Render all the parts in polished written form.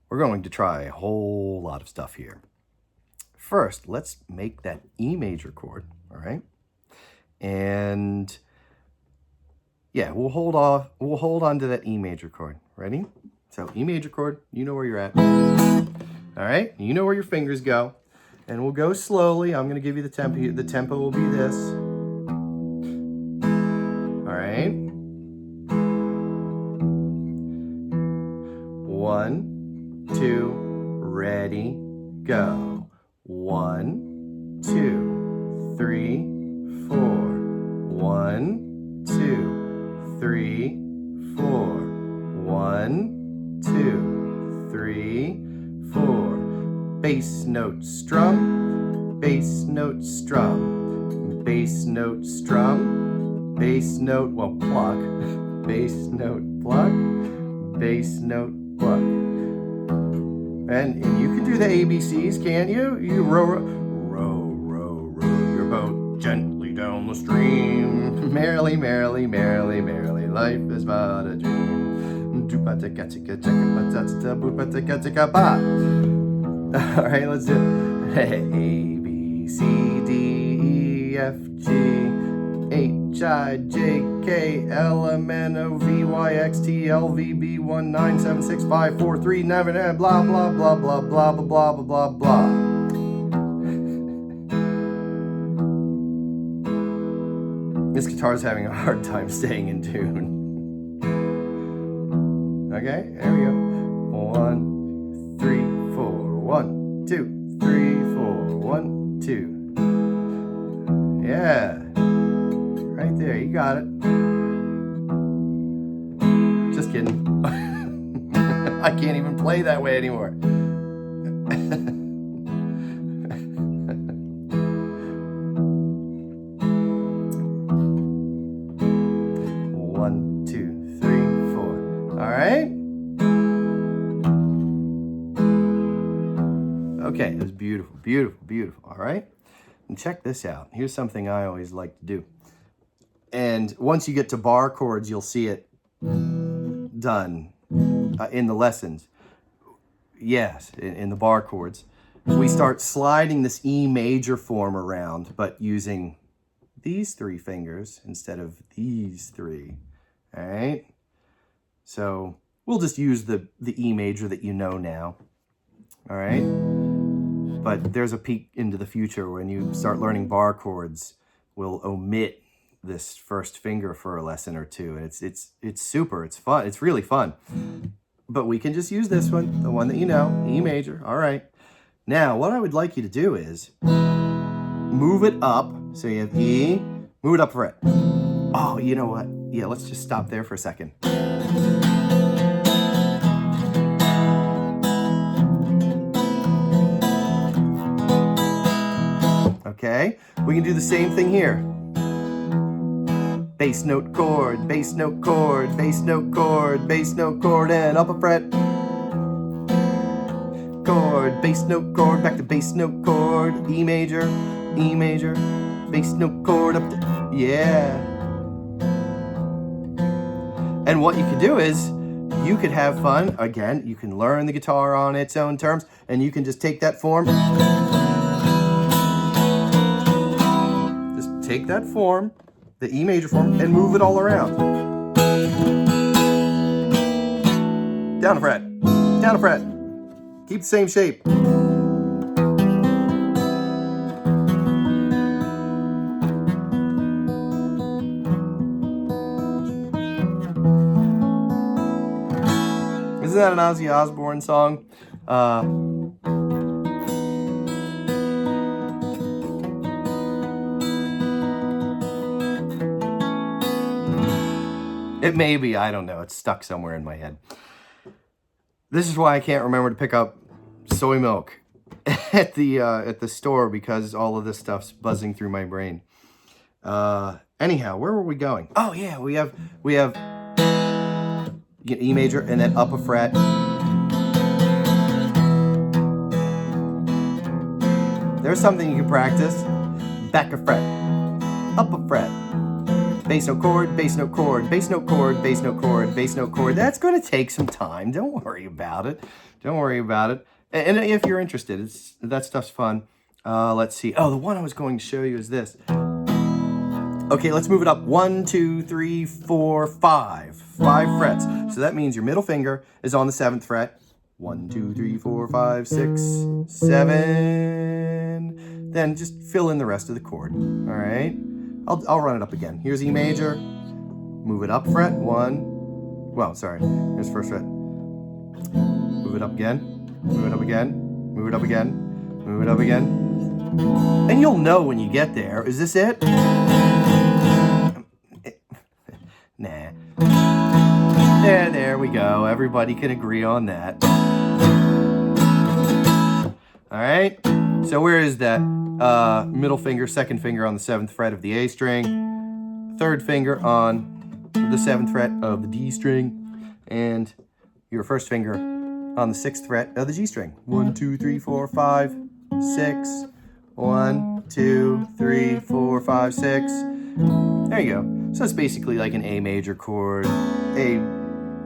we're going to try a whole lot of stuff here. First, let's make that E major chord, all right? And yeah, we'll hold on to that E major chord. Ready? So E major chord, you know where you're at. All right, you know where your fingers go. And we'll go slowly. I'm gonna give you the tempo. The tempo will be this. All right. 1, 2, ready, go. 1, 2, 3, 4. 1, 2, 3, 4. 1, 2, 3, 4. Bass note strum, bass note strum, bass note strum, bass note, well, pluck, bass note pluck, bass note pluck. And you can do the ABCs, can't you? You row your boat gently down the stream. Merrily, merrily, merrily, merrily, life is but a dream. All right, let's do it. A, B, C, D, E, F, G, H, I, J, K, L, M, N, O, V, Y, X, T, L, V, B, 1, 9, 7, 6, 5, 4, 3, 9, blah, blah, blah, blah, blah, blah, blah, blah, blah. This guitar's having a hard time staying in tune. Okay, there we go. 1, 3, 4. 1, 2, 3, 4. 1, 2. Yeah. Right there, you got it. Just kidding. I can't even play that way anymore. 1, 2, 3, 4. All right. Okay, that's beautiful, beautiful, beautiful. All right. And check this out. Here's something I always like to do. And once you get to bar chords, you'll see it done in the lessons. Yes, in the bar chords. We start sliding this E major form around, but using these 3 fingers instead of these 3. All right. So we'll just use the E major that you know now. All right. But there's a peek into the future when you start learning bar chords. We'll omit this first finger for a lesson or two, and it's super. It's fun. It's really fun. But we can just use this one, the one that you know, E major. All right. Now, what I would like you to do is move it up. So you have E, move it up a fret. Oh, you know what? Yeah, let's just stop there for a second. Okay, we can do the same thing here. Bass note chord, bass note chord, bass note chord, bass note chord, and up a fret. Chord, bass note chord, back to bass note chord, E major, bass note chord up to, yeah. And what you could do is, you could have fun. Again, you can learn the guitar on its own terms, and you can just take that form. Take that form, the E major form, and move it all around. Down a fret, down a fret. Keep the same shape. Isn't that an Ozzy Osbourne song? It may be, I don't know. It's stuck somewhere in my head. This is why I can't remember to pick up soy milk at the store, because all of this stuff's buzzing through my brain. Anyhow, where were we going? Oh yeah, we have E major and then up a fret. There's something you can practice. Back a fret, up a fret. Bass note chord, bass note chord, bass note chord, bass note chord, bass note chord. That's going to take some time. Don't worry about it. Don't worry about it. And if you're interested, that stuff's fun. Let's see. Oh, the one I was going to show you is this. Okay, let's move it up. 1, 2, 3, 4, 5. 5 frets. So that means your middle finger is on the 7th fret. 1, 2, 3, 4, 5, 6, 7. Then just fill in the rest of the chord. All right. I'll run it up again. Here's E major. Move it up fret. 1. Well, sorry. Here's first fret. Move it up again. Move it up again. Move it up again. Move it up again. And you'll know when you get there. Is this it? Nah. There we go. Everybody can agree on that. All right. So where is that? Middle finger, second finger on the 7th fret of the A string, third finger on the 7th fret of the D string, and your first finger on the 6th fret of the G string. 1, 2, 3, 4, 5, 6. 1, 2, 3, 4, 5, 6. There you go. So it's basically like an A major chord, A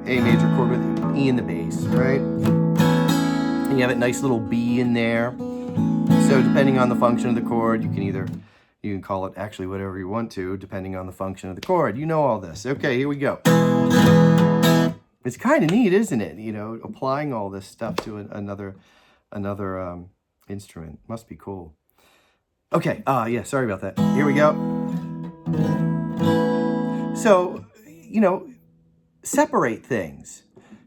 major chord with E in the bass, right? And you have a nice little B in there. So depending on the function of the chord, you can call it actually whatever you want to, depending on the function of the chord. You know all this. Okay, here we go. It's kind of neat, isn't it? You know, applying all this stuff to another instrument. Must be cool. Okay, yeah, sorry about that. Here we go. So, you know, separate things.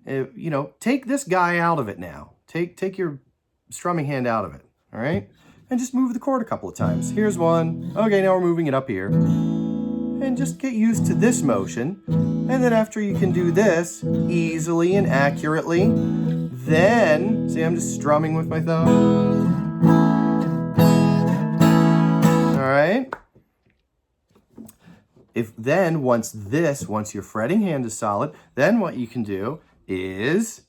You know, take this guy out of it now. Take your strumming hand out of it, all right? And just move the chord a couple of times. Here's one. Okay, now we're moving it up here. And just get used to this motion. And then after you can do this easily and accurately, then, see, I'm just strumming with my thumb. All right? Once your fretting hand is solid, then what you can do is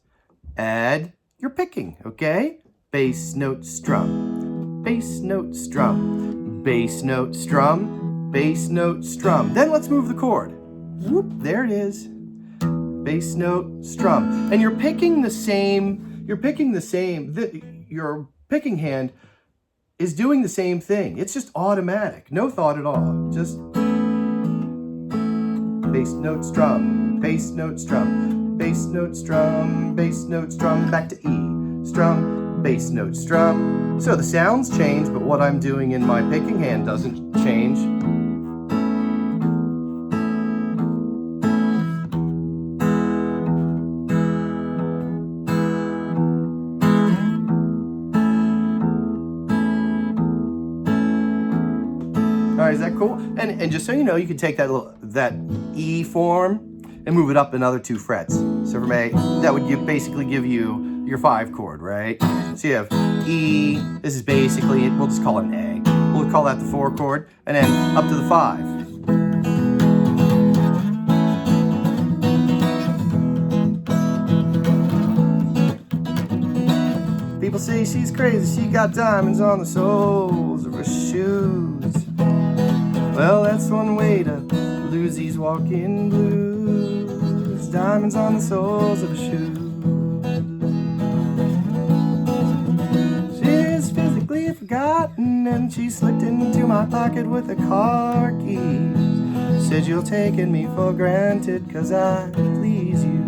add your picking, okay? Bass note strum, bass note strum, bass note strum, bass note strum. Then let's move the chord. Whoop, there it is. Bass note strum. And you're picking the same, your picking hand is doing the same thing. It's just automatic, no thought at all. Just bass note strum, bass note strum, bass note strum, bass note strum, back to E, strum, bass note strum. So the sounds change, but what I'm doing in my picking hand doesn't change. All right, is that cool? And just so you know, you can take that E form and move it up another 2 frets. So from A, that would basically give you your 5 chord, right? So you have E, this is basically it, we'll just call it an A. We'll call that the 4 chord, and then up to the 5. People say she's crazy, she got diamonds on the soles of her shoes. Well, that's one way to lose these walking blues. Diamonds on the soles of her shoes. She's physically forgotten, and she slipped into my pocket with the car keys. Said you're taking me for granted, 'cause I please you.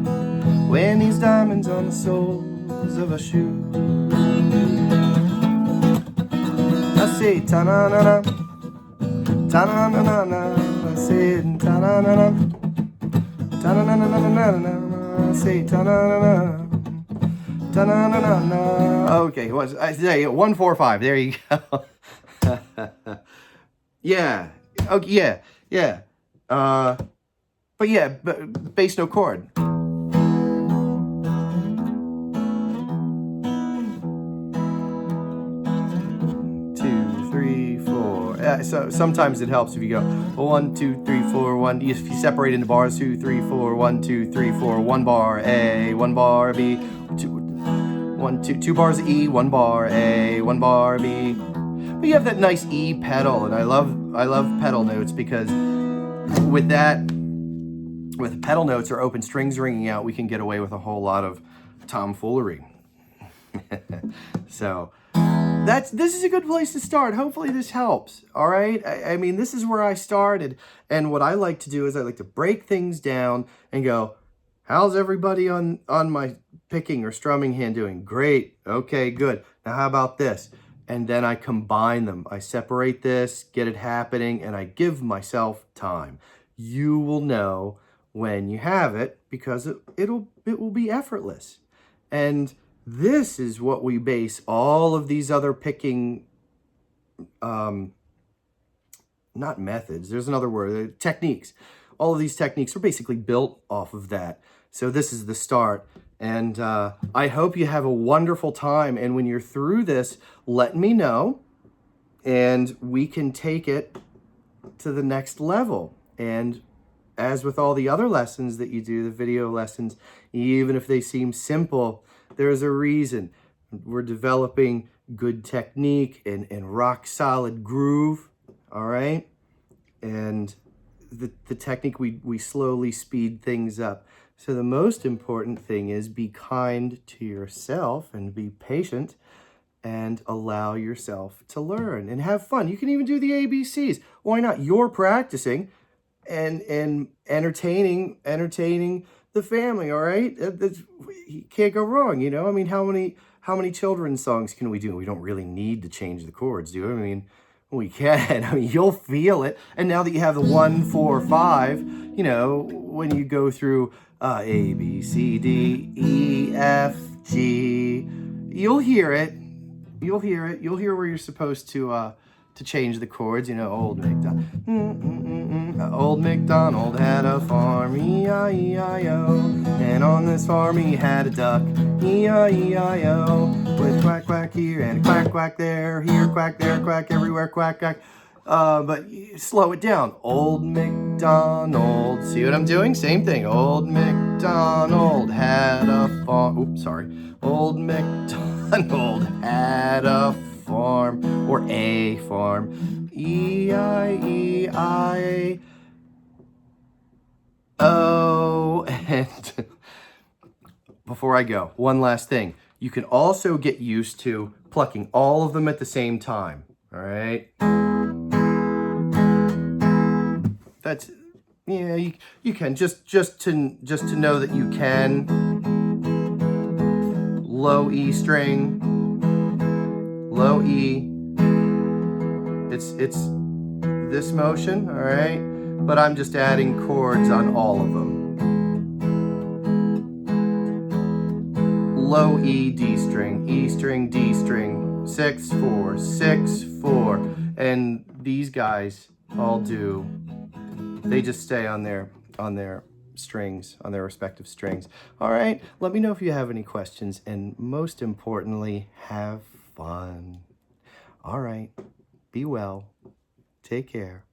Wearing these diamonds on the soles of her shoes. I say ta-na-na-na, ta-na-na-na-na, I say ta-na-na-na, ta-na-na-na-na-na-na, I say ta-na-na-na, ta-na-na-na-na. Okay, I say 1, 4, 5. There you go. Yeah. Okay. Yeah. But yeah, bass no chord. So sometimes it helps if you go 1, 2, 3, 4, 1. If you separate into bars, 2, 3, 4, 1, 2, 3, 4, 1 bar A, 1 bar B, 2 bars E, 1 bar A, 1 bar B. But you have that nice E pedal, and I love pedal notes, because with pedal notes or open strings ringing out, we can get away with a whole lot of tomfoolery. So this is a good place to start. Hopefully this helps. All right. I mean, this is where I started. And what I like to do is I like to break things down and go, how's everybody on my picking or strumming hand doing? Great. Okay, good. Now how about this? And then I combine them. I separate this, get it happening, and I give myself time. You will know when you have it because it will be effortless. And this is what we base all of these other picking, not methods, there's another word, techniques. All of these techniques are basically built off of that. So this is the start. And I hope you have a wonderful time. And when you're through this, let me know. And we can take it to the next level. And as with all the other lessons that you do, the video lessons, even if they seem simple, there's a reason. We're developing good technique and rock solid groove, all right? And the technique, we slowly speed things up. So the most important thing is be kind to yourself and be patient and allow yourself to learn and have fun. You can even do the ABCs. Why not? You're practicing and entertaining the family, all right? You can't go wrong, you know? I mean, how many children's songs can we do? We don't really need to change the chords, do we? I mean, we can. I mean, you'll feel it. And now that you have the 1, 4, 5, you know, when you go through A, B, C, D, E, F, G, you'll hear it. You'll hear it. You'll hear where you're supposed to change the chords. You know, Old MacDonald had a farm, E-I-E-I-O, and on this farm he had a duck, E-I-E-I-O, with quack quack here and a quack quack there, here quack, there quack, everywhere quack quack. But slow it down. Old MacDonald. See what I'm doing? Same thing. Old MacDonald had a farm. Oops, sorry. Old MacDonald had a farm, or a farm. E-I-E-I-O. And before I go, one last thing. You can also get used to plucking all of them at the same time. All right? That's, yeah, you can just to know that you can. Low E string, low E. It's this motion, all right? But I'm just adding chords on all of them. Low E, D string, E string, D string, 6, 4, 6, 4. And these guys all do, they just stay on their strings, on their respective strings. All right, let me know if you have any questions, and most importantly, have fun. All right, be well, take care.